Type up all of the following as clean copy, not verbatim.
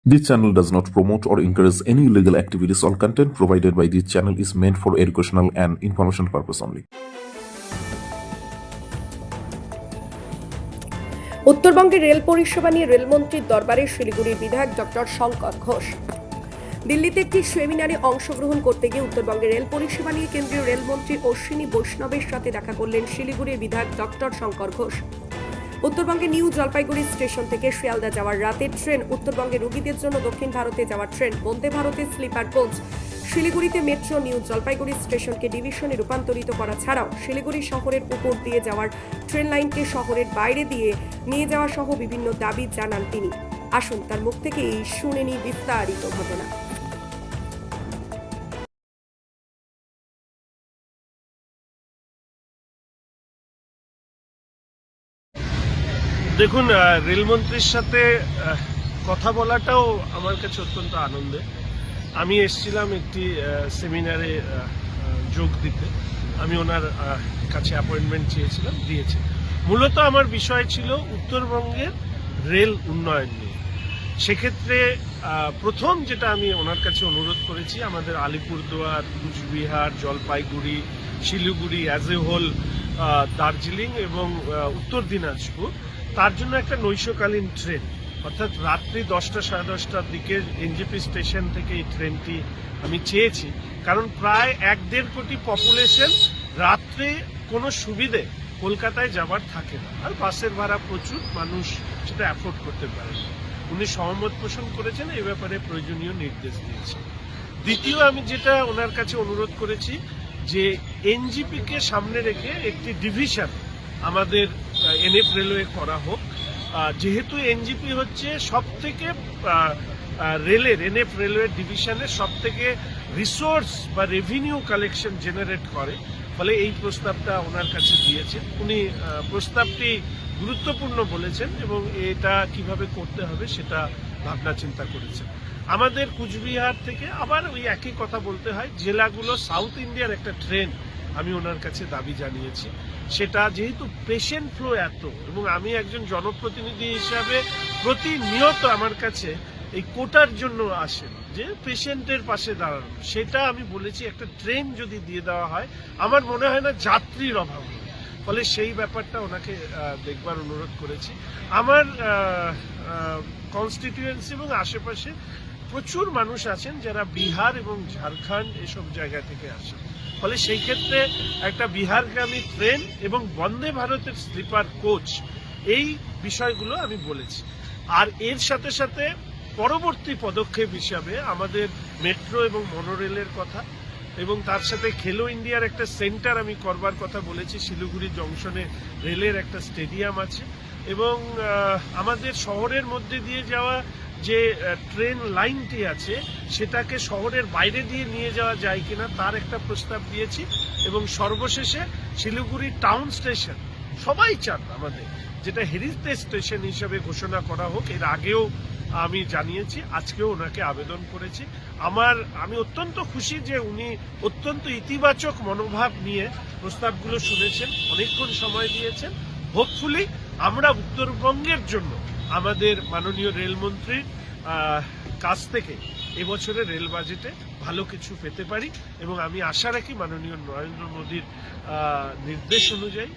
This channel does not promote or encourage any illegal activities. All content provided by this channel is meant for educational and information purpose only. উত্তরবঙ্গের rail পরিষেবা নিয়ে রেলমন্ত্রীর দরবারে শিলিগুড়ির বিধায়ক doctor Shankar Ghosh. দিল্লিতে একটি সেমিনারে অংশগ্রহণ করতে গিয়ে উত্তরবঙ্গের রেল পরিষেবা নিয়ে কেন্দ্রীয় রেলমন্ত্রী অশ্বিনী বৈষ্ণবের সাথে দেখা করলেন শিলিগুড়ির বিধায়ক ডক্টর শঙ্কর ঘোষ। উত্তরবঙ্গে নিউ জলপাইগুড়ি স্টেশন থেকে শিয়ালদা যাওয়ার রাতের ট্রেন, উত্তরবঙ্গের রোগীদের জন্য দক্ষিণ ভারতে যাওয়ার ট্রেন, বন্দে ভারতের স্লিপার কোচ, শিলিগুড়িতে মেট্রো, নিউ জলপাইগুড়ি স্টেশনকে ডিভিশনে রূপান্তরিত করা ছাড়াও শিলিগুড়ি শহরের উপর দিয়ে যাওয়ার ট্রেন লাইনকে শহরের বাইরে দিয়ে নিয়ে যাওয়া সহ বিভিন্ন দাবি জানান তিনি। আসুন তার মুখ থেকেই শুনে নিই বিস্তারিত ঘটনা। দেখুন, রেলমন্ত্রীর সাথে কথা বলাটাও আমার কাছে অত্যন্ত আনন্দের। আমি এসেছিলাম একটি সেমিনারে যোগ দিতে। আমি ওনার কাছে অ্যাপয়েন্টমেন্ট চেয়েছিলাম, দিয়েছি। মূলত আমার বিষয় ছিল উত্তরবঙ্গের রেল উন্নয়ন নিয়ে। সেক্ষেত্রে প্রথম যেটা আমি ওনার কাছে অনুরোধ করেছি, আমাদের Alipurduar, Cooch Behar, Jalpaiguri, Siliguri as a whole, Darjeeling এবং উত্তর দিনাজপুর, তার জন্য একটা নৈশকালীন ট্রেন, অর্থাৎ রাত্রি 10টা সাড়ে 10টার দিকে এনজেপি স্টেশন থেকে এই ট্রেনটি আমি চেয়েছি। কারণ প্রায় 1-1.5 কোটি পপুলেশন, রাত্রে কোনো সুবিধে কলকাতায় যাবার থাকে না, আর বাসের ভাড়া প্রচুর, মানুষ সেটা অ্যাফোর্ড করতে পারে না। উনি সহমত পোষণ করেছেন, এই ব্যাপারে প্রয়োজনীয় নির্দেশ দিয়েছেন। দ্বিতীয়, আমি যেটা ওনার কাছে অনুরোধ করেছি যে এনজিপিকে সামনে রেখে একটি ডিভিশন আমাদের এনএফ রেলওয়ে করা হোক। যেহেতু এনজিপি হচ্ছে সব থেকে রেলের, এনএফ রেলওয়ে ডিভিশনের সব থেকে রিসোর্স বা রেভিনিউ কালেকশন জেনারেট করে, ফলে এই প্রস্তাবটা ওনার কাছে দিয়েছেন। উনি প্রস্তাবটি গুরুত্বপূর্ণ বলেছেন এবং এটা কিভাবে করতে হবে সেটা ভাবনা চিন্তা করেছেন। আমাদের কুচবিহার থেকে আবার ওই একই কথা বলতে হয়, জেলাগুলো সাউথ ইন্ডিয়ার একটা ট্রেন আমি ওনার কাছে দাবি জানিয়েছি। সেটা যেহেতু পেশেন্ট ফ্লো এত, এবং আমি একজন জনপ্রতিনিধি হিসাবে প্রতিনিয়ত আমার কাছে এই কোটার জন্য আসেন যে পেশেন্টের পাশে দাঁড়ানো, সেটা আমি বলেছি একটা ট্রেন যদি দিয়ে দেওয়া হয়, আমার মনে হয় না যাত্রীর অভাব হবে। ফলে সেই ব্যাপারটা ওনাকে দেখবার অনুরোধ করেছি। আমার কনস্টিটিউয়েন্সি এবং আশেপাশে প্রচুর মানুষ আছেন যারা বিহার এবং ঝাড়খণ্ড এসব জায়গা থেকে আসেন, ফলে সেই ক্ষেত্রে একটা বিহারগামী ট্রেন এবং বন্দে ভারতের স্লিপার কোচ, এই বিষয়গুলো আমি বলেছি। আর এর সাথে সাথে পরবর্তী পদক্ষেপ হিসাবে আমাদের মেট্রো এবং মনোরেলের কথা, এবং তার সাথে খেলো ইন্ডিয়ার একটা সেন্টার আমি করবার কথা বলেছি। শিলিগুড়ি জংশনে রেলের একটা স্টেডিয়াম আছে, এবং আমাদের শহরের মধ্যে দিয়ে যাওয়া যে ট্রেন লাইনটি আছে সেটাকে শহরের বাইরে দিয়ে নিয়ে যাওয়া যায় কিনা তার একটা প্রস্তাব দিয়েছি। এবং সর্বশেষে শিলিগুড়ি টাউন স্টেশন সবাই চান আমাদের, যেটা হেরিটেজ স্টেশন হিসেবে ঘোষণা করা হোক। এর আগেও আমি জানিয়েছি, আজকেও ওনাকে আবেদন করেছি। আমি অত্যন্ত খুশি যে উনি অত্যন্ত ইতিবাচক মনোভাব নিয়ে প্রস্তাবগুলো শুনেছেন, অনেকক্ষণ সময় দিয়েছেন। হোপফুলি আমরা উত্তরবঙ্গের জন্য আমাদের মাননীয় রেলমন্ত্রীর কাছ থেকে এবছরের রেল বাজেটে ভালো কিছু পেতে পারি, এবং আমি আশা রাখি মাননীয় নরেন্দ্র মোদীর নির্দেশ অনুযায়ী,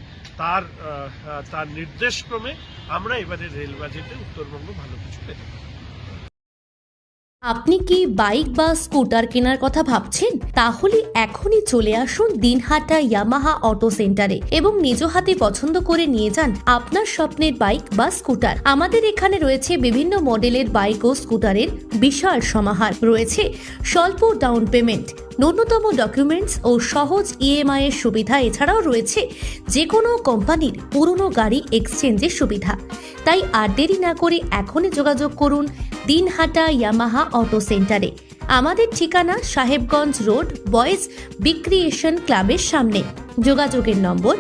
তার নির্দেশক্রমে আমরা এবারে রেল বাজেটে উত্তরবঙ্গ ভালো কিছু পেতে পারি। আপনি কি বাইক বা স্কুটার কেনার কথা ভাবছেন? তাহলে এখনই চলে আসুন দিনহাটা ইয়ামাহা অটো সেন্টারে এবং নিজ হাতে পছন্দ করে নিয়ে যান আপনার স্বপ্নের বাইক বা স্কুটার। আমাদের এখানে রয়েছে বিভিন্ন মডেলের বাইক ও স্কুটারের বিশাল সমাহার। রয়েছে স্বল্প ডাউন পেমেন্ট, ন্যূনতম ডকুমেন্টস ও সহজ ইএমআই এর সুবিধা। এছাড়াও রয়েছে যে কোনো কোম্পানির পুরনো গাড়ি এক্সচেঞ্জের সুবিধা। তাই আর দেরি না করে এখনই যোগাযোগ করুন দিনহাটা ইয়ামাহা অটো সেন্টারে। আমাদের ঠিকানা সাহেবগঞ্জ রোড, বয়েজ বিক্রিয়েশন ক্লাবের সামনে। যোগাযোগের নম্বর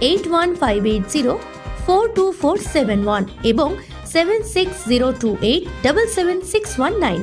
8158042471 এবং 7602877619।